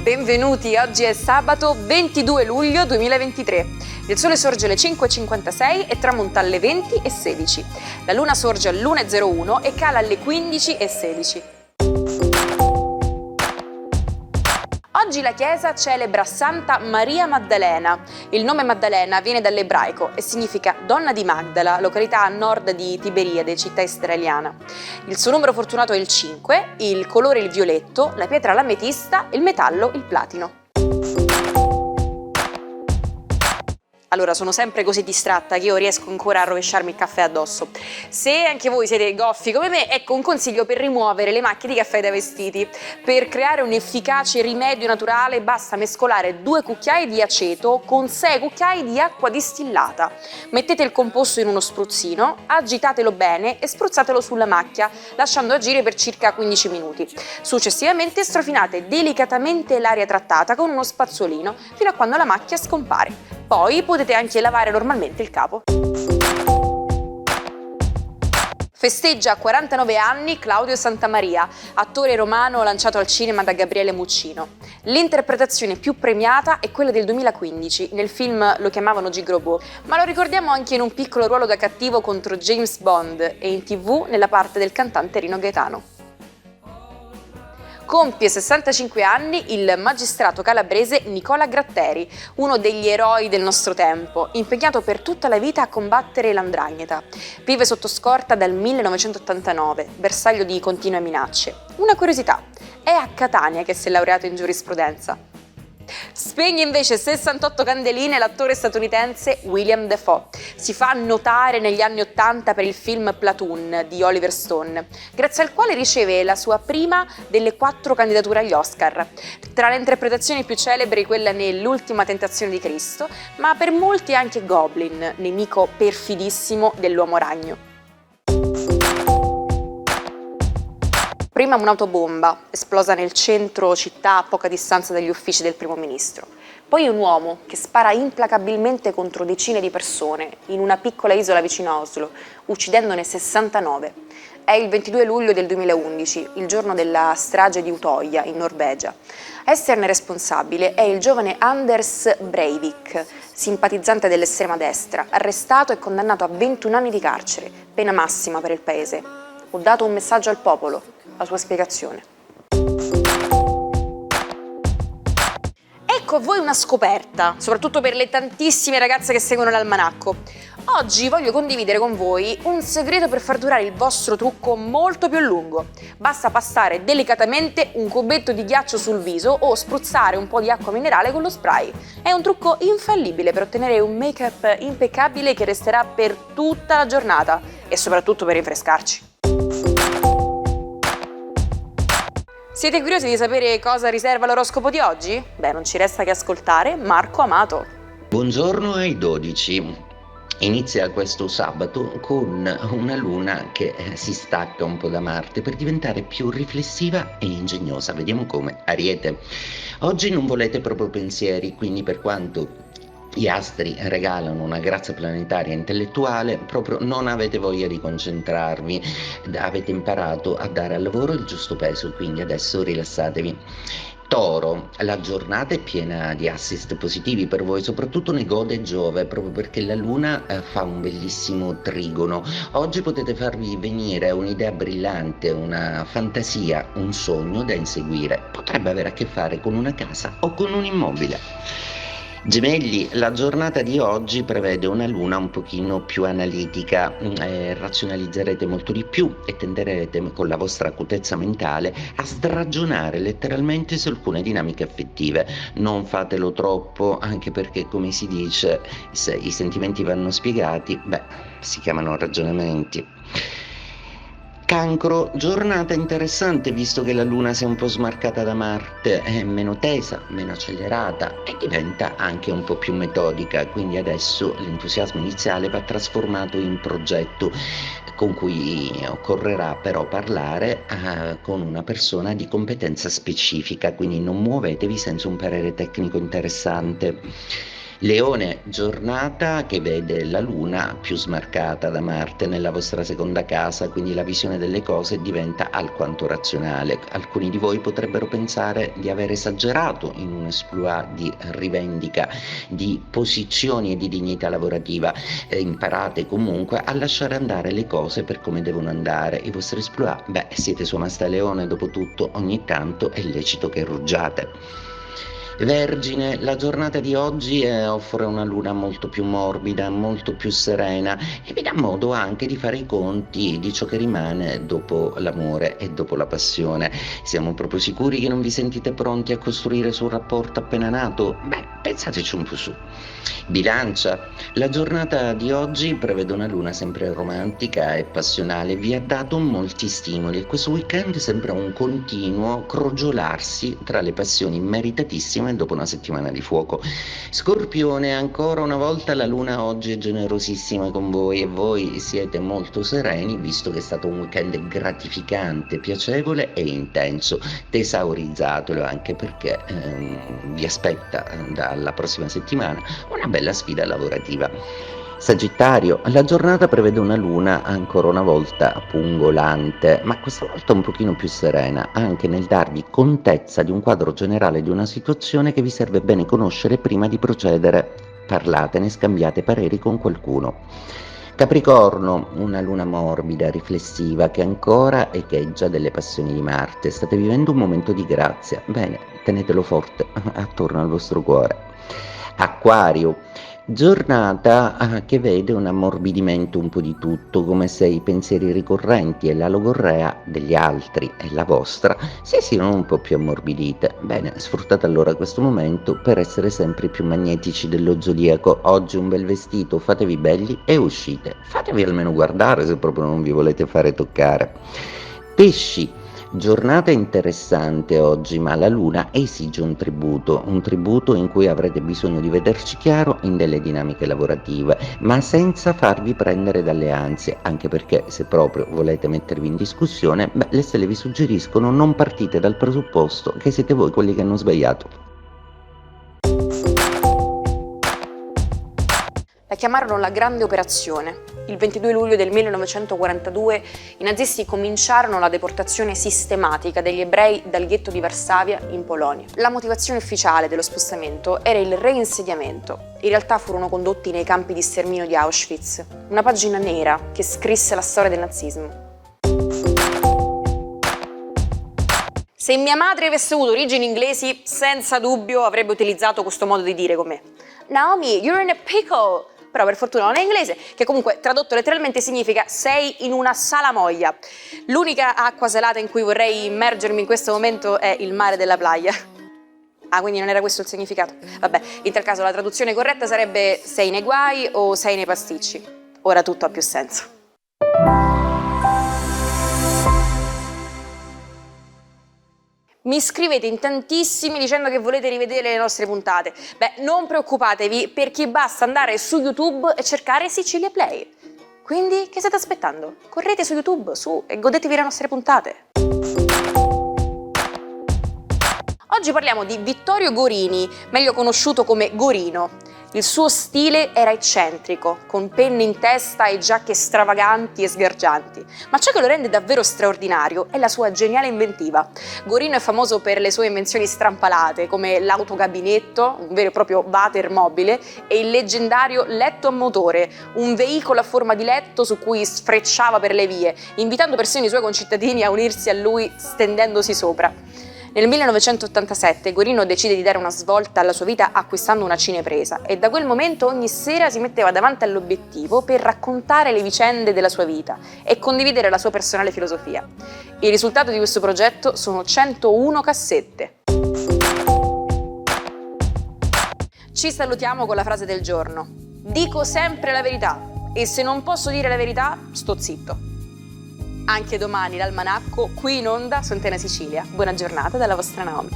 Benvenuti, oggi è sabato 22 luglio 2023. Il sole sorge alle 5.56 e tramonta alle 20.16. La luna sorge all'1.01 e cala alle 15.16. Oggi la Chiesa celebra Santa Maria Maddalena. Il nome Maddalena viene dall'ebraico e significa donna di Magdala, località a nord di Tiberiade, città israeliana. Il suo numero fortunato è il 5, il colore il violetto, la pietra l'ametista, il metallo il platino. Allora, sono sempre così distratta che io riesco ancora a rovesciarmi il caffè addosso. Se anche voi siete goffi come me, ecco un consiglio per rimuovere le macchie di caffè dai vestiti. Per creare un efficace rimedio naturale basta mescolare 2 cucchiai di aceto con 6 cucchiai di acqua distillata. Mettete il composto in uno spruzzino, agitatelo bene e spruzzatelo sulla macchia, lasciando agire per circa 15 minuti. Successivamente strofinate delicatamente l'aria trattata con uno spazzolino fino a quando la macchia scompare. Poi potete anche lavare normalmente il capo. Festeggia a 49 anni Claudio Santamaria, attore romano lanciato al cinema da Gabriele Muccino. L'interpretazione più premiata è quella del 2015, nel film Lo chiamavano Gigrobot, ma lo ricordiamo anche in un piccolo ruolo da cattivo contro James Bond e in TV nella parte del cantante Rino Gaetano. Compie 65 anni il magistrato calabrese Nicola Gratteri, uno degli eroi del nostro tempo, impegnato per tutta la vita a combattere l''ndrangheta. Vive sotto scorta dal 1989, bersaglio di continue minacce. Una curiosità, è a Catania che si è laureato in giurisprudenza. Spegne invece 68 candeline l'attore statunitense William Dafoe. Si fa notare negli anni 80 per il film Platoon di Oliver Stone, grazie al quale riceve la sua prima delle 4 candidature agli Oscar. Tra le interpretazioni più celebri quella nell'Ultima tentazione di Cristo, ma per molti anche Goblin, nemico perfidissimo dell'uomo ragno. Prima un'autobomba esplosa nel centro città a poca distanza dagli uffici del primo ministro. Poi un uomo che spara implacabilmente contro decine di persone in una piccola isola vicino a Oslo, uccidendone 69. È il 22 luglio del 2011, il giorno della strage di Utoya in Norvegia. A esserne responsabile è il giovane Anders Breivik, simpatizzante dell'estrema destra, arrestato e condannato a 21 anni di carcere, pena massima per il paese. Ho dato un messaggio al popolo. La sua spiegazione. Ecco a voi una scoperta, soprattutto per le tantissime ragazze che seguono l'almanacco. Oggi voglio condividere con voi un segreto per far durare il vostro trucco molto più a lungo. Basta passare delicatamente un cubetto di ghiaccio sul viso o spruzzare un po' di acqua minerale con lo spray. È un trucco infallibile per ottenere un make-up impeccabile che resterà per tutta la giornata e soprattutto per rinfrescarci. Siete curiosi di sapere cosa riserva l'oroscopo di oggi? Beh, non ci resta che ascoltare Marco Amato. Buongiorno ai 12. Inizia questo sabato con una luna che si stacca un po' da Marte per diventare più riflessiva e ingegnosa. Vediamo come. Ariete. Oggi non volete proprio pensieri, quindi per quanto gli astri regalano una grazia planetaria intellettuale, proprio non avete voglia di concentrarvi, avete imparato a dare al lavoro il giusto peso, quindi adesso rilassatevi. Toro, la giornata è piena di assist positivi per voi, soprattutto ne gode Giove, proprio perché la Luna fa un bellissimo trigono. Oggi potete farvi venire un'idea brillante, una fantasia, un sogno da inseguire. Potrebbe avere a che fare con una casa o con un immobile. Gemelli, la giornata di oggi prevede una luna un pochino più analitica, razionalizzerete molto di più e tenderete con la vostra acutezza mentale a sragionare letteralmente su alcune dinamiche affettive. Non fatelo troppo, anche perché, come si dice, se i sentimenti vanno spiegati, si chiamano ragionamenti. Cancro, giornata interessante visto che la Luna si è un po' smarcata da Marte, è meno tesa, meno accelerata e diventa anche un po' più metodica, quindi adesso l'entusiasmo iniziale va trasformato in progetto con cui occorrerà però parlare con una persona di competenza specifica, quindi non muovetevi senza un parere tecnico interessante. Leone, giornata che vede la luna più smarcata da Marte nella vostra seconda casa, quindi la visione delle cose diventa alquanto razionale. Alcuni di voi potrebbero pensare di aver esagerato in un exploit di rivendica di posizioni e di dignità lavorativa. Imparate comunque a lasciare andare le cose per come devono andare. I vostri exploit, siete sua maestra Leone, dopo tutto ogni tanto è lecito che ruggiate. Vergine, la giornata di oggi offre una luna molto più morbida, molto più serena e vi dà modo anche di fare i conti di ciò che rimane dopo l'amore e dopo la passione. Siamo proprio sicuri che non vi sentite pronti a costruire su un rapporto appena nato? Pensateci un po' su. Bilancia, la giornata di oggi prevede una luna sempre romantica e passionale, vi ha dato molti stimoli e questo weekend sembra un continuo crogiolarsi tra le passioni meritatissime dopo una settimana di fuoco. Scorpione, ancora una volta la luna oggi è generosissima con voi e voi siete molto sereni visto che è stato un weekend gratificante, piacevole e intenso. Tesaurizzatelo anche perché vi aspetta dalla prossima settimana una bella sfida lavorativa. Sagittario, la giornata prevede una luna ancora una volta pungolante, ma questa volta un pochino più serena, anche nel darvi contezza di un quadro generale di una situazione che vi serve bene conoscere prima di procedere. Parlatene, scambiate pareri con qualcuno. Capricorno, una luna morbida, riflessiva, che ancora echeggia delle passioni di Marte. State vivendo un momento di grazia. Bene, tenetelo forte attorno al vostro cuore. Acquario, giornata che vede un ammorbidimento un po' di tutto, come se i pensieri ricorrenti e la logorrea degli altri e la vostra si siano un po' più ammorbidite. Bene, sfruttate allora questo momento per essere sempre più magnetici dello zodiaco. Oggi un bel vestito, fatevi belli e uscite. Fatevi almeno guardare se proprio non vi volete fare toccare. Pesci, giornata interessante oggi, ma la luna esige un tributo in cui avrete bisogno di vederci chiaro in delle dinamiche lavorative, ma senza farvi prendere dalle ansie, anche perché se proprio volete mettervi in discussione, le stelle vi suggeriscono non partite dal presupposto che siete voi quelli che hanno sbagliato. La chiamarono la Grande Operazione. Il 22 luglio del 1942 i nazisti cominciarono la deportazione sistematica degli ebrei dal ghetto di Varsavia in Polonia. La motivazione ufficiale dello spostamento era il reinsediamento. In realtà furono condotti nei campi di sterminio di Auschwitz, una pagina nera che scrisse la storia del nazismo. Se mia madre avesse avuto origini inglesi, senza dubbio avrebbe utilizzato questo modo di dire con me. Naomi, you're in a pickle! Però per fortuna non è inglese, che comunque tradotto letteralmente significa sei in una salamoia. L'unica acqua salata in cui vorrei immergermi in questo momento è il mare della playa. Ah, quindi non era questo il significato? Vabbè, in tal caso la traduzione corretta sarebbe sei nei guai o sei nei pasticci. Ora tutto ha più senso. Mi scrivete in tantissimi dicendo che volete rivedere le nostre puntate. Non preoccupatevi perché basta andare su YouTube e cercare Sicilia Play. Quindi che state aspettando? Correte su YouTube, su, e godetevi le nostre puntate. Oggi parliamo di Vittorio Gorini, meglio conosciuto come Gorino. Il suo stile era eccentrico, con penne in testa e giacche stravaganti e sgargianti. Ma ciò che lo rende davvero straordinario è la sua geniale inventiva. Gorino è famoso per le sue invenzioni strampalate, come l'autogabinetto, un vero e proprio water mobile, e il leggendario letto a motore, un veicolo a forma di letto su cui sfrecciava per le vie, invitando persino i suoi concittadini a unirsi a lui stendendosi sopra. Nel 1987 Gorino decide di dare una svolta alla sua vita acquistando una cinepresa e da quel momento ogni sera si metteva davanti all'obiettivo per raccontare le vicende della sua vita e condividere la sua personale filosofia. Il risultato di questo progetto sono 101 cassette. Ci salutiamo con la frase del giorno. Dico sempre la verità e se non posso dire la verità, sto zitto. Anche domani l'almanacco qui in onda su Antena Sicilia. Buona giornata dalla vostra Naomi.